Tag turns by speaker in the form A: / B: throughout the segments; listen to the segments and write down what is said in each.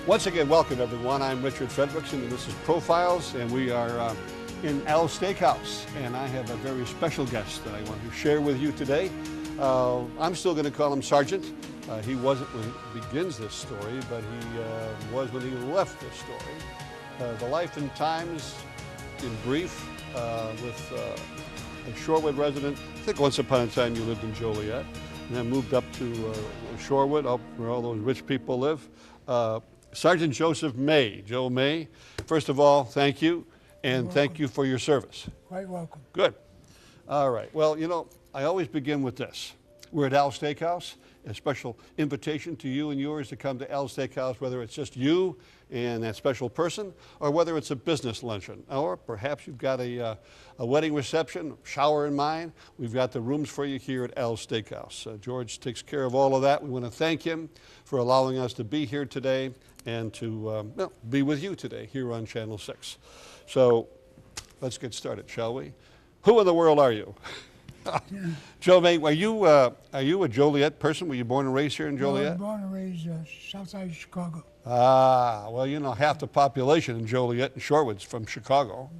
A: Once again, welcome everyone. I'm Richard Fredrickson and this is Profiles, and we are in Al's Steakhouse, and I have a very special guest that I want to share with you today. I'm still going to call him Sergeant. He wasn't when he begins this story, but he was when he left this story. The life and times, in brief, with a Shorewood resident. I think once upon a time you lived in Joliet, and then moved up to Shorewood, up where all those rich people live. Sergeant Joseph May, Joe May, first of all, thank you, and thank you for your service.
B: Quite welcome.
A: Good. All right. Well, you know, I always begin with this. We're at Al's Steakhouse. A special invitation to you and yours to come to Al's Steakhouse, whether it's just you and that special person, or whether it's a business luncheon, or perhaps you've got a wedding reception, shower in mind. We've got the rooms for you here at Al's Steakhouse. George takes care of all of that. We want to thank him for allowing us to be here today and to be with you today here on Channel 6. So let's get started, shall we? Who in the world are you? Joe May, are you a Joliet person? Were you born and raised here in Joliet?
B: No, I was born and raised south side of Chicago.
A: Ah, well, you know, half the population in Joliet and Shorewood's from Chicago.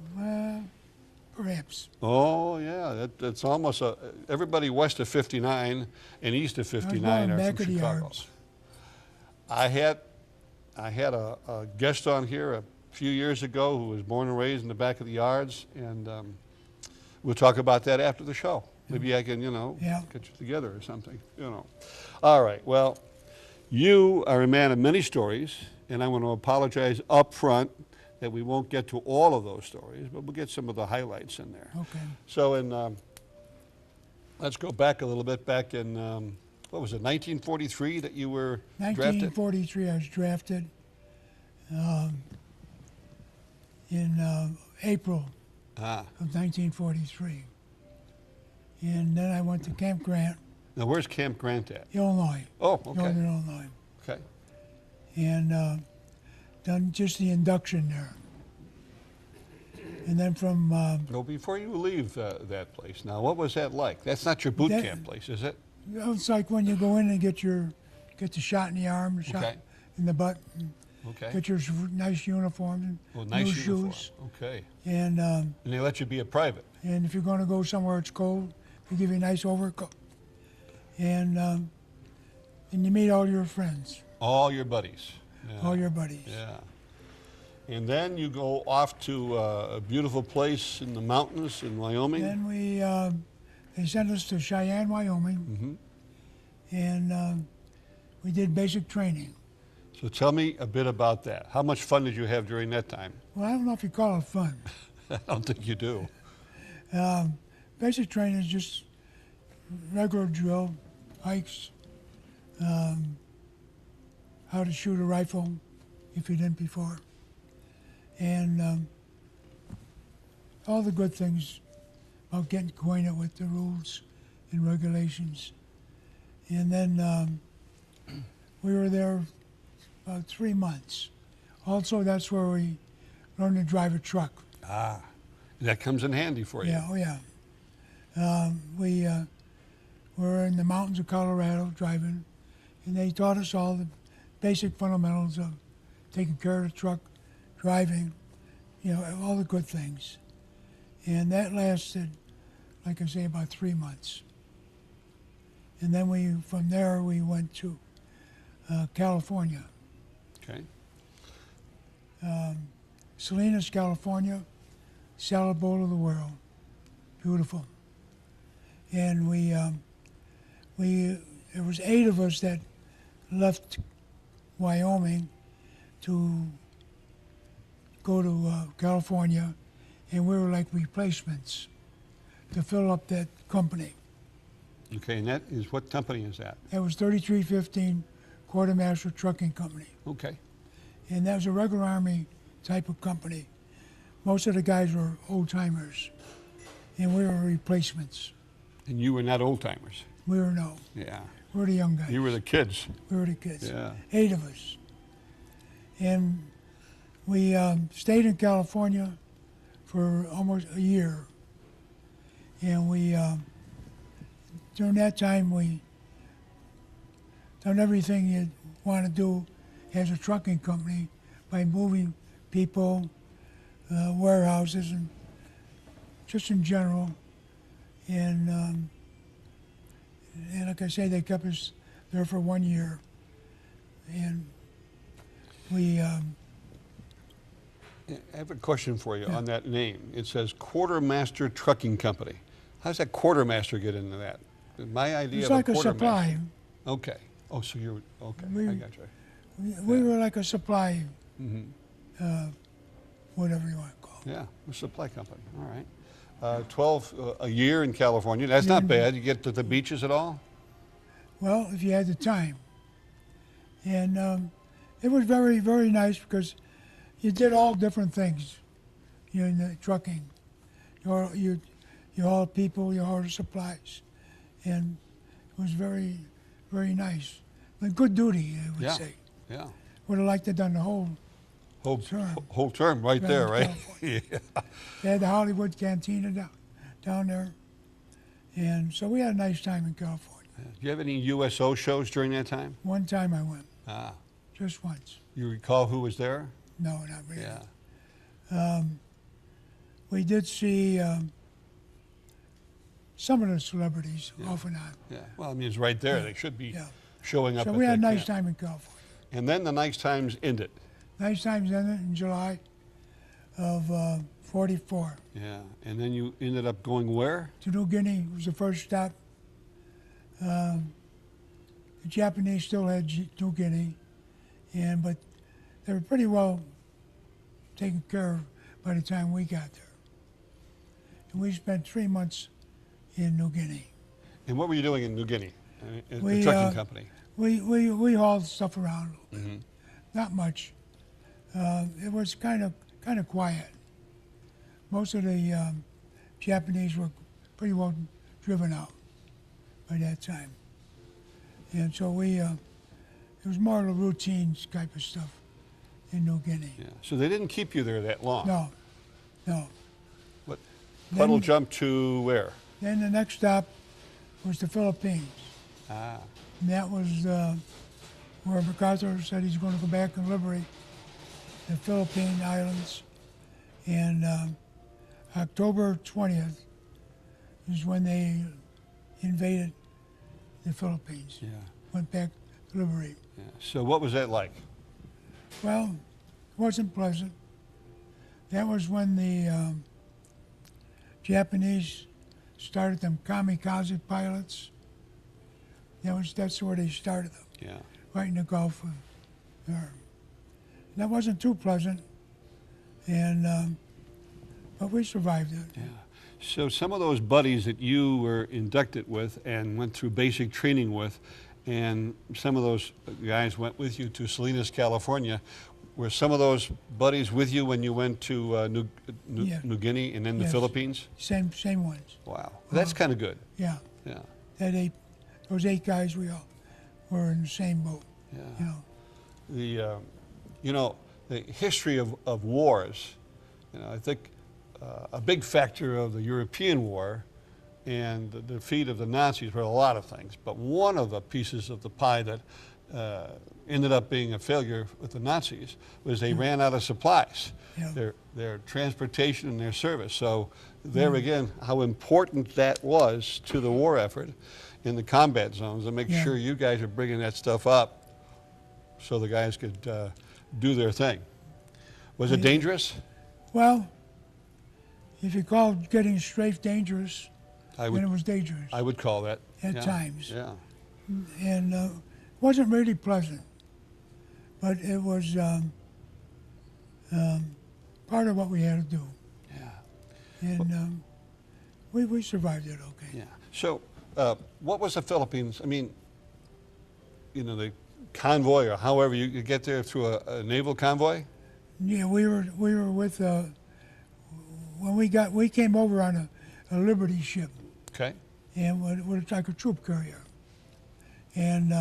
B: Perhaps.
A: Oh, yeah, it's almost everybody west of 59 and east of 59 are from Chicago. I had a guest on here a few years ago who was born and raised in the back of the yards, and we'll talk about that after the show. Maybe I can, get you together or something, All right, well, you are a man of many stories, and I want to apologize up front that we won't get to all of those stories, but we'll get some of the highlights in there.
B: Okay.
A: So let's go back a little bit, back in, what was it, 1943 that you were drafted?
B: 1943, I was drafted in April of 1943. And then I went to Camp Grant.
A: Now, where's Camp Grant at?
B: Illinois.
A: Oh, okay.
B: Northern Illinois.
A: Okay.
B: And done just the induction there. And then from...
A: no, before you leave that place, now, what was that like? That's not your boot camp place, is it?
B: It's like when you go in and get the shot in the arm, shot in the butt.
A: Okay.
B: Get your nice uniforms and new shoes.
A: Okay.
B: And
A: they let you be a private.
B: And if you're going to go somewhere it's cold, they give you a nice overcoat. And you meet all your friends.
A: All your buddies. Yeah.
B: All your buddies.
A: Yeah. And then you go off to a beautiful place in the mountains in Wyoming.
B: Then they sent us to Cheyenne, Wyoming. Mm-hmm. And we did basic training.
A: So tell me a bit about that. How much fun did you have during that time?
B: Well, I don't know if you call it fun.
A: I don't think you do.
B: Basic training is just regular drill, hikes, how to shoot a rifle if you didn't before, and all the good things about getting acquainted with the rules and regulations. And then we were there about 3 months. Also, that's where we learned to drive a truck.
A: Ah, that comes in handy for you.
B: Yeah, oh yeah. We were in the mountains of Colorado driving, and they taught us all the basic fundamentals of taking care of the truck, driving, all the good things. And that lasted, like I say, about 3 months. And then from there we went to California.
A: Okay.
B: Salinas, California, salad bowl of the world, beautiful. And there was 8 of us that left Wyoming to go to California, and we were like replacements to fill up that company.
A: Okay, and that is, what company is that?
B: That was 3315 Quartermaster Trucking Company.
A: Okay.
B: And that was a regular Army type of company. Most of the guys were old-timers, and we were replacements.
A: And you were not old-timers?
B: We were no.
A: Yeah.
B: We were the young guys.
A: You were the kids.
B: We were the kids.
A: Yeah.
B: 8 of us. And we stayed in California for almost a year. And during that time, we done everything you'd want to do has a trucking company by moving people, warehouses, and just in general. And like I say, they kept us there for 1 year. And we,
A: I have a question for you on that name. It says Quartermaster Trucking Company. How does that quartermaster get into that? My idea
B: it's
A: of
B: like
A: a
B: a
A: quartermaster.
B: supply.
A: Okay. Oh, so you're okay.
B: We-
A: I got you.
B: We were like a supply,
A: Mm-hmm.
B: whatever you want to call it.
A: Yeah, a supply company. All right. 12 a year in California. That's not bad. You get to the beaches at all?
B: Well, if you had the time. And it was very, very nice because you did all different things. You know, in the trucking. You haul people, you haul supplies. And it was very, very nice. But good duty, I would
A: Yeah.
B: say.
A: Yeah.
B: Would have liked to have done the whole term.
A: Whole term right
B: Right,
A: there, right?
B: California.
A: Yeah.
B: They had the Hollywood Cantina down there. And so we had a nice time in California.
A: Do you have any USO shows during that time?
B: One time I went,
A: Ah.
B: just once.
A: You recall who was there?
B: No, not really.
A: Yeah.
B: We did see some of the celebrities off and on.
A: Yeah. Well, I mean, it's right there. They should be
B: Yeah.
A: showing up.
B: So
A: if
B: we had a
A: they
B: nice
A: can.
B: time in California.
A: And then the nice times ended.
B: Nice times ended in July of 44.
A: Yeah. And then you ended up going where?
B: To New Guinea was the first stop. The Japanese still had New Guinea, but they were pretty well taken care of by the time we got there. And we spent 3 months in New Guinea.
A: And what were you doing in New Guinea? At
B: We,
A: the trucking company.
B: We hauled stuff around a little bit.
A: Mhm.
B: Not much. It was kind of quiet. Most of the Japanese were pretty well driven out by that time, and so it was more of a routine type of stuff in New Guinea.
A: Yeah. So they didn't keep you there that long.
B: No.
A: What?
B: Then-
A: Puddle jump to where?
B: Then the next stop was the Philippines,
A: Ah.
B: and that was where MacArthur said he's going to go back and liberate the Philippine Islands. And October 20th is when they invaded the Philippines.
A: Yeah.
B: Went back to liberate.
A: Yeah. So what was that like?
B: Well, it wasn't pleasant. That was when the Japanese started them kamikaze pilots. That's where they started them,
A: Yeah.
B: right in the Gulf of there. That wasn't too pleasant, but we survived it.
A: Yeah. So some of those buddies that you were inducted with and went through basic training with, and some of those guys went with you to Salinas, California. Were some of those buddies with you when you went to
B: Yeah.
A: New Guinea and then the
B: Yes.
A: Philippines?
B: Same ones.
A: Wow. That's kind of good.
B: Yeah.
A: Yeah.
B: Those 8 guys, we all were in the same boat.
A: Yeah.
B: You know.
A: The history of wars, I think a big factor of the European war and the defeat of the Nazis were a lot of things, but one of the pieces of the pie that ended up being a failure with the Nazis was they ran out of supplies,
B: Yeah.
A: their transportation and their service. So there again, how important that was to the war effort in the combat zones, and make
B: Yeah.
A: sure you guys are bringing that stuff up so the guys could do their thing. Was it dangerous?
B: Well, if you call getting strafe dangerous,
A: I
B: then it was dangerous.
A: I would call that.
B: At
A: Yeah.
B: times.
A: Yeah.
B: And it wasn't really pleasant, but it was part of what we had to do.
A: Yeah.
B: And we survived it okay.
A: Yeah. So, what was the Philippines? I mean, the convoy, or however you get there through a naval convoy.
B: Yeah, we were with when we came over on a Liberty ship,
A: Okay.
B: and it's like a troop carrier, and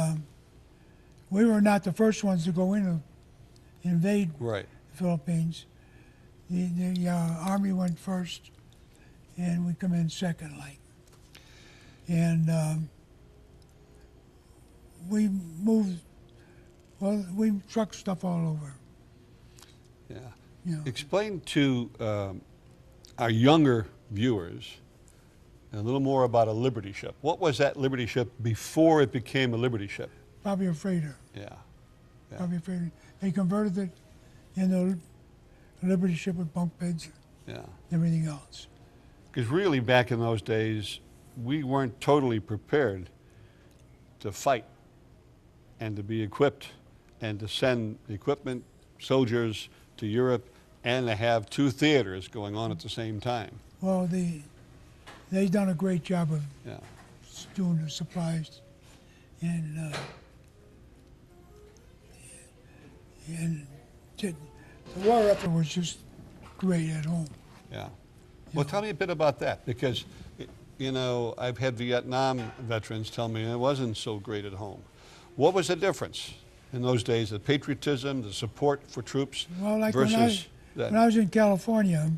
B: we were not the first ones to go in and invade
A: Right.
B: the Philippines. The Army went first, and we come in second, and we moved Well, we truck stuff all over.
A: Yeah.
B: You know.
A: Explain to our younger viewers a little more about a Liberty ship. What was that Liberty ship before it became a Liberty ship?
B: Probably a freighter.
A: Yeah. Yeah.
B: Probably a freighter. They converted it into a Liberty ship with bunk beds
A: Yeah.
B: and everything else.
A: Because really, back in those days, we weren't totally prepared to fight and to be equipped and to send equipment, soldiers to Europe, and to have two theaters going on at the same time.
B: Well, they've done a great job of
A: Yeah.
B: doing the supplies, and the war effort was just great at home.
A: Yeah. Well, tell me a bit about that, because, you know, I've had Vietnam veterans tell me it wasn't so great at home. What was the difference in those days, the patriotism, the support for troops
B: Well, like
A: versus that?
B: when I was in California,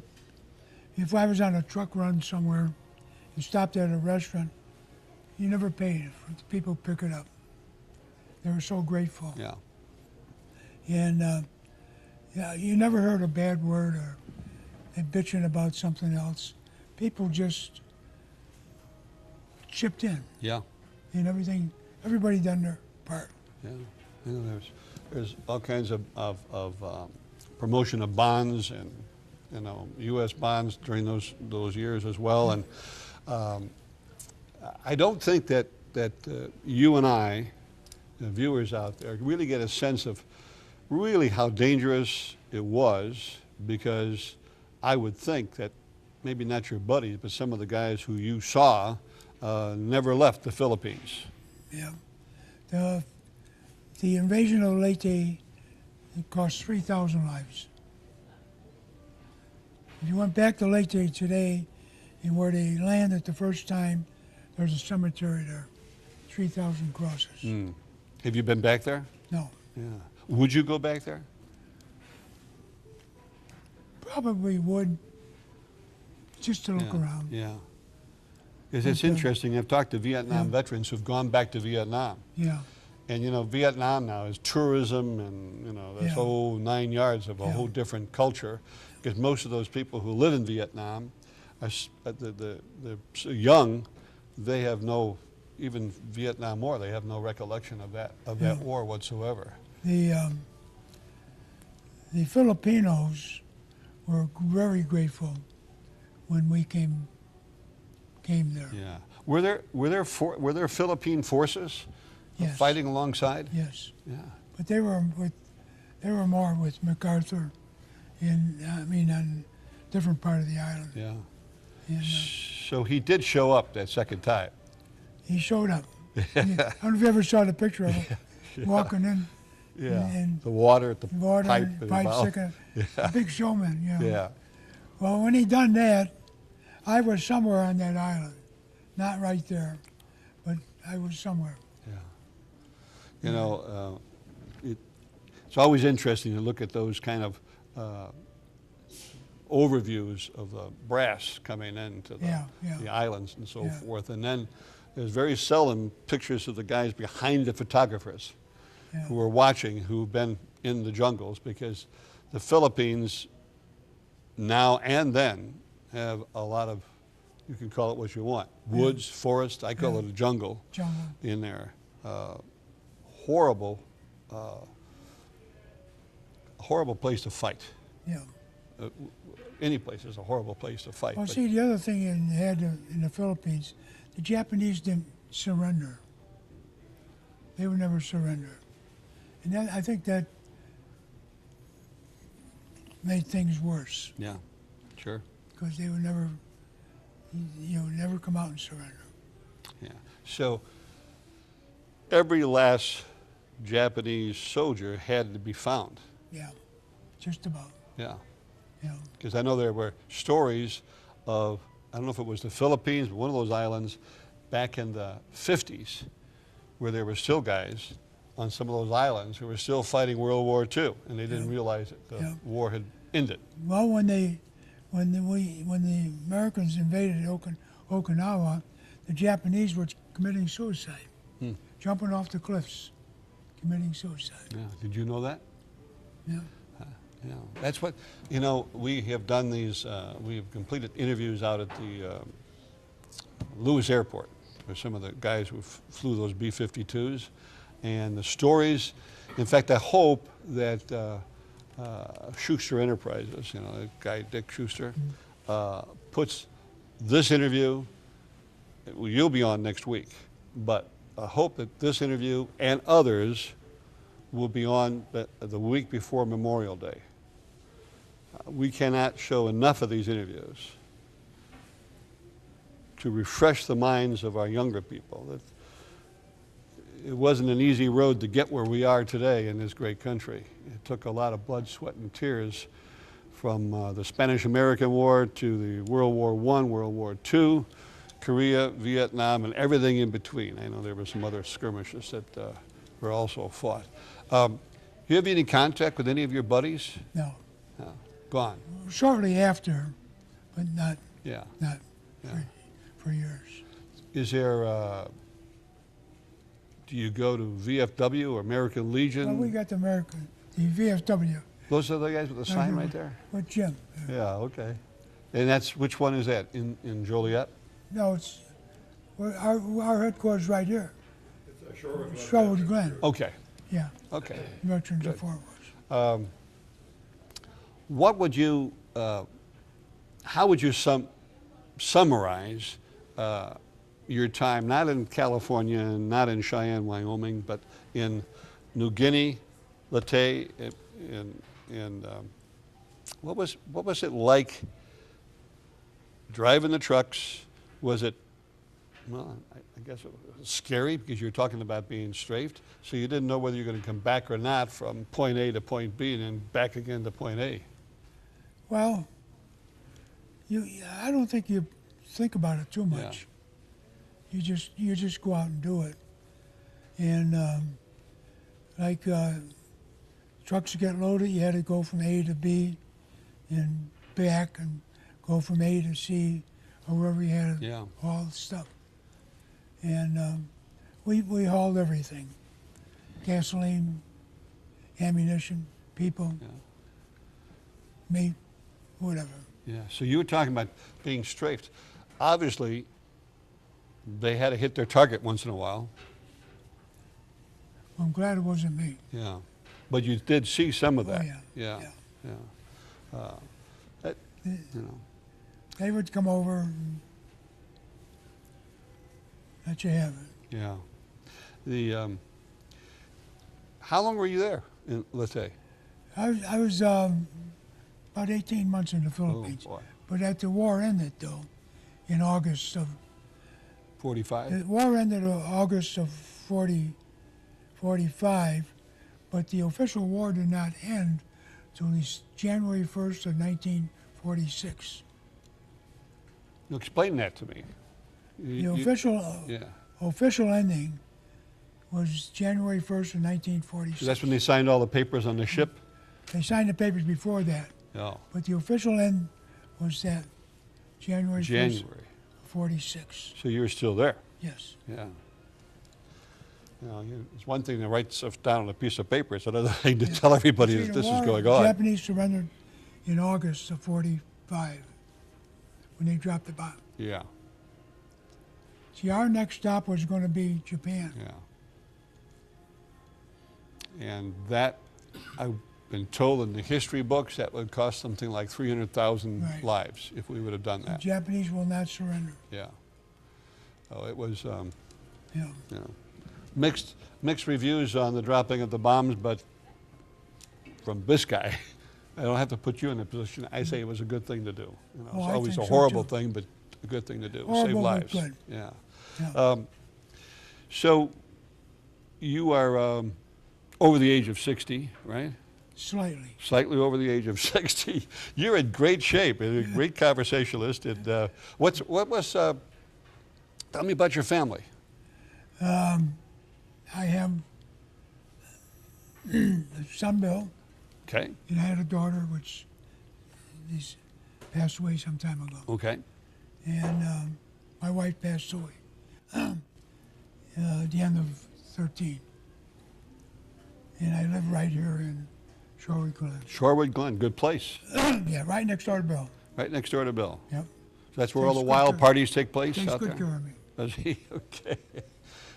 B: if I was on a truck run somewhere and stopped at a restaurant, you never paid for the people to pick it up. They were so grateful.
A: Yeah.
B: And yeah, you never heard a bad word or they bitching about something else. People just chipped in,
A: Yeah.
B: and everybody done their part.
A: Yeah. You know, there's all kinds of promotion of bonds and, you know, U.S. bonds during those years as well. And I don't think that you and I, the viewers out there, really get a sense of really how dangerous it was, because I would think that maybe not your buddies, but some of the guys who you saw never left the Philippines.
B: Yeah. The invasion of Leyte, it cost 3,000 lives. If you went back to Leyte today and where they landed the first time, there's a cemetery there, 3,000 crosses.
A: Mm. Have you been back there?
B: No,
A: Yeah. Would you go back there?
B: probably would, just to look
A: Yeah.
B: around.
A: Yeah. Because it's
B: Okay.
A: interesting. I've talked to Vietnam
B: Yeah.
A: veterans who've gone back to Vietnam.
B: Yeah,
A: And, you know, Vietnam now is tourism and, you know, this
B: Yeah.
A: whole 9 yards of a
B: Yeah.
A: whole different culture. Because most of those people who live in Vietnam are the young. They have no, even Vietnam War, they have no recollection of that
B: Yeah.
A: war whatsoever.
B: the Filipinos were very grateful when we came there.
A: Yeah. Were there Philippine forces
B: Yes.
A: fighting alongside?
B: Yes,
A: Yeah.
B: but they were more with MacArthur, on a different part of the island.
A: Yeah.
B: And
A: So he did show up that second time.
B: he showed up. I don't know if you ever saw the picture of him walking in.
A: Yeah.
B: And
A: The water at the
B: water
A: pipe.
B: and
A: in his
B: pipe
A: mouth.
B: sticking. A big showman, you know.
A: Yeah.
B: Well, when he done that, I was somewhere on that island, not right there, but I was somewhere.
A: Yeah. You know, it's always interesting to look at those kind of overviews of the brass coming into the islands and so
B: Yeah.
A: forth. And then there's very seldom pictures of the guys behind the photographers
B: Yeah.
A: who are watching, who've been in the jungles, because the Philippines now and then have a lot of, you can call it what you want, woods, forest, I call it a jungle
B: Jungle.
A: in there. Horrible place to fight.
B: Yeah.
A: Any place is a horrible place to fight.
B: Well,
A: but-
B: see, the other thing in the Philippines, the Japanese didn't surrender. They would never surrender. And I think that made things worse,
A: Yeah, sure.
B: because they would never, never come out and surrender.
A: Yeah. So every last Japanese soldier had to be found.
B: Yeah, just about.
A: Yeah.
B: You know,
A: Because I know there were stories of, I don't know if it was the Philippines, but one of those islands back in the 50s, where there were still guys on some of those islands who were still fighting World War II, and they didn't realize that the
B: Yeah.
A: war had ended.
B: well, when the Americans invaded Okinawa, the Japanese were committing suicide, jumping off the cliffs, committing suicide.
A: Yeah. Did you know that?
B: Yeah.
A: Yeah. That's what, you know, we have done these, we have completed interviews out at the Lewis Airport with some of the guys who flew those B-52s. And the stories, in fact, I hope that Schuster Enterprises, you know, the guy Dick Schuster, puts this interview, well, you'll be on next week, but I hope that this interview and others will be on the week before Memorial Day. We cannot show enough of these interviews to refresh the minds of our younger people that it wasn't an easy road to get where we are today in this great country. It took a lot of blood, sweat, and tears from the Spanish-American War to the World War I, World War II, Korea, Vietnam, and everything in between. I know there were some other skirmishes that were also fought. You have any contact with any of your buddies?
B: No.
A: No. Gone.
B: Shortly after, but not
A: Yeah.
B: not
A: Yeah.
B: for years.
A: Is there, do you go to VFW or American Legion?
B: Well, we got the VFW
A: Those are the guys with the sign right there?
B: with Jim.
A: Yeah, okay. And that's, which one is that, in Joliet?
B: No, it's our headquarters right here. Sherwood Glen.
A: Okay,
B: Yeah,
A: okay.
B: Veterans
A: Good.
B: of Fort Worth.
A: What would you, how would you summarize your time, not in California and not in Cheyenne, Wyoming, but in New Guinea, Leyte, and what was it like driving the trucks? Was it, well, I guess it was scary because you were talking about being strafed, so you didn't know whether you're going to come back or not from point A to point B and then back again to point A.
B: Well, I don't think you think about it too much. You just go out and do it, and trucks get loaded, you had to go from A to B, and back, and go from A to C, or wherever you had
A: Yeah.
B: all the stuff. And we hauled everything: gasoline, ammunition, people,
A: Yeah.
B: meat, whatever.
A: Yeah, so you were talking about being strafed. Obviously, they had to hit their target once in a while.
B: I'm glad it wasn't me.
A: Yeah, but you did see some of
B: Oh,
A: that.
B: yeah,
A: Yeah, yeah. That, you know,
B: They would come over and let you have it.
A: yeah. The how long were you there in Leyte?
B: I was about 18 months in the Philippines.
A: boy.
B: But at the war ended, though, in August of,
A: 45.
B: the war ended in August of 45, but the official war did not end until January 1st of 1946.
A: You explain that to me.
B: The official
A: Yeah.
B: official ending was January 1st of 1946.
A: So that's when they signed all the papers on the ship.
B: They signed the papers before that,
A: Yeah.
B: but the official end was that January 1st,
A: January.
B: 46.
A: So you were still there.
B: Yes.
A: Yeah. You know, it's one thing to write stuff down on a piece of paper. It's another thing to tell everybody
B: See,
A: that
B: the
A: this is
B: war,
A: going
B: the
A: on.
B: Japanese surrendered in August of 45 when they dropped the bomb.
A: Yeah,
B: See, our next stop was going to be Japan.
A: yeah. And that, I've been told in the history books, that would cost something like 300,000
B: Right.
A: lives if we would have done
B: The
A: that.
B: Japanese will not surrender.
A: Yeah. Oh, it was,
B: Yeah.
A: you know, mixed reviews on the dropping of the bombs, but from this guy, I don't have to put you in a position. I say it was a good thing to do. You know,
B: Oh,
A: it's
B: I
A: always a
B: think so,
A: horrible
B: too.
A: thing, but a good thing to do. Save
B: Horrible, but
A: lives.
B: good.
A: Yeah.
B: Yeah.
A: So you are over the age of 60, right?
B: Slightly.
A: Slightly over the age of 60. You're in great shape and a great conversationalist. And tell me about your family.
B: I have a son, Bill,
A: Okay.
B: and I had a daughter, which he's passed away some time ago.
A: Okay.
B: And my wife passed away at the end of 13. and I live right here in Shorewood Glen.
A: Shorewood Glen, good place.
B: Yeah, right next door to Bill.
A: Right next door to Bill.
B: Yep.
A: So that's where all
B: Takes
A: the
B: good
A: wild
B: care-
A: parties take place
B: Takes
A: out
B: good
A: there?
B: care of me.
A: Does he? Okay.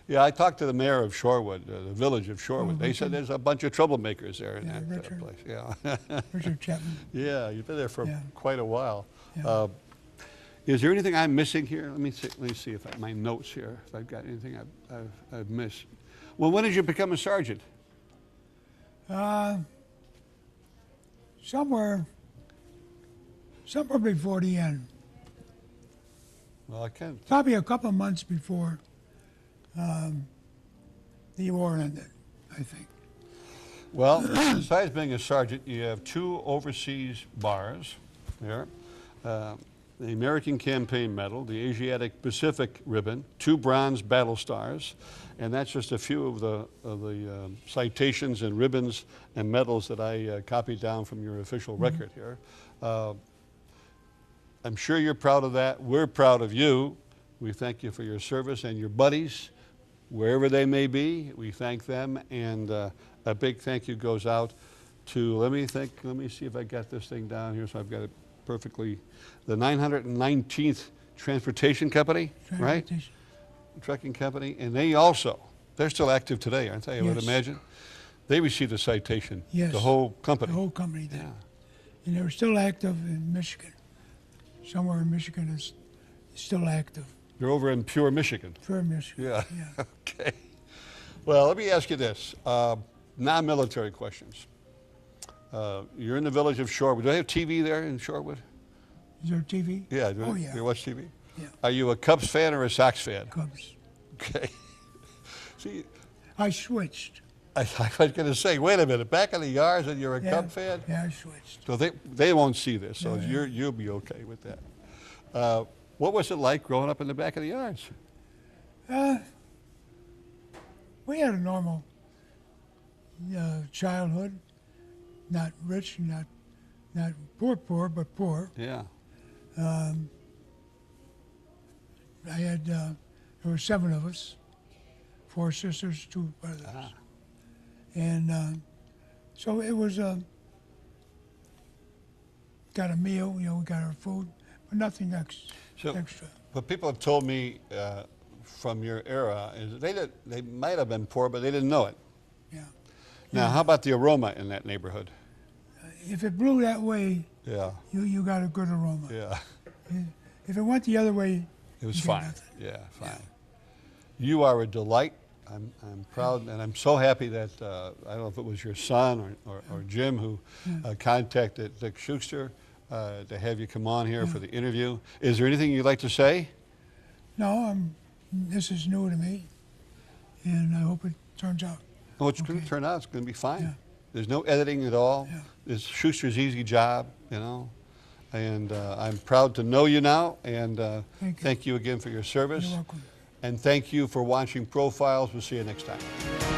A: Yeah, I talked to the mayor of Shorewood, the village of Shorewood. They said
B: Richard.
A: there's a bunch of troublemakers there in
B: Yeah,
A: that
B: Richard.
A: place. Yeah.
B: Richard Chapman.
A: Yeah, you've been there for
B: Yeah.
A: quite a while.
B: Yeah.
A: Is there anything I'm missing here? Let me see if my notes here, if I've got anything I've missed. Well, when did you become a sergeant?
B: Somewhere before the end.
A: Well, I can't.
B: Probably a couple of months before the war ended, I think.
A: Well, besides being a sergeant, you have 2 overseas bars there, the American Campaign Medal, the Asiatic Pacific Ribbon, 2 bronze battle stars, and that's just a few of the citations and ribbons and medals that I copied down from your official record here. I'm sure you're proud of that. We're proud of you. We thank you for your service, and your buddies, wherever they may be, we thank them, and a big thank you goes out to, let me see if I got this thing down here so I've got it perfectly, the 919th Transportation Company, right?
B: Transportation.
A: Trucking Company, and they're still active today, aren't they, I would
B: Yes.
A: imagine? They received a citation,
B: Yes.
A: the whole company.
B: The whole company did.
A: Yeah.
B: And they were still active in Michigan. Somewhere in Michigan is still active.
A: They're over in Pure, Michigan.
B: For Michigan.
A: Yeah.
B: Yeah.
A: Okay. Well, let me ask you this, non-military questions. You're in the village of Shorewood. Do they have TV there in Shorewood?
B: Is there TV?
A: Yeah.
B: Oh, yeah.
A: Do you watch TV?
B: Yeah.
A: Are you a Cubs fan or a Sox fan?
B: Cubs.
A: Okay. See,
B: I switched.
A: I was going to say, wait a minute, back in the yards and you're a
B: Yeah.
A: Cub fan?
B: Yeah, I switched.
A: So they won't see this, so
B: No, yeah.
A: you'll be okay with that. What was it like growing up in the back of the yards?
B: We had a normal childhood. Not rich, not poor, but poor.
A: Yeah.
B: I had, there were 7 of us, 4 sisters, 2 brothers.
A: Ah.
B: And so it was, got a meal, we got our food, but nothing
A: So-
B: extra.
A: But people have told me from your era is that they might have been poor, but they didn't know it.
B: Yeah.
A: Now, how about the aroma in that neighborhood?
B: If it blew that way,
A: Yeah,
B: you got a good aroma.
A: yeah.
B: If it went the other way,
A: It was
B: you get
A: fine.
B: nothing.
A: Yeah, fine. You are a delight. I'm proud, and I'm so happy that, I don't know if it was your son or Jim who contacted Dick Schuster to have you come on here for the interview. Is there anything you'd like to say?
B: No, this is new to me, and I hope it turns out.
A: Oh, it's going to
B: Okay.
A: turn out, it's going to be fine.
B: Yeah.
A: There's no editing at all.
B: Yeah.
A: It's Schuster's easy job, and I'm proud to know you now, and
B: Thank you.
A: thank you again for your service.
B: You're welcome.
A: And thank you for watching Profiles. We'll see you next time.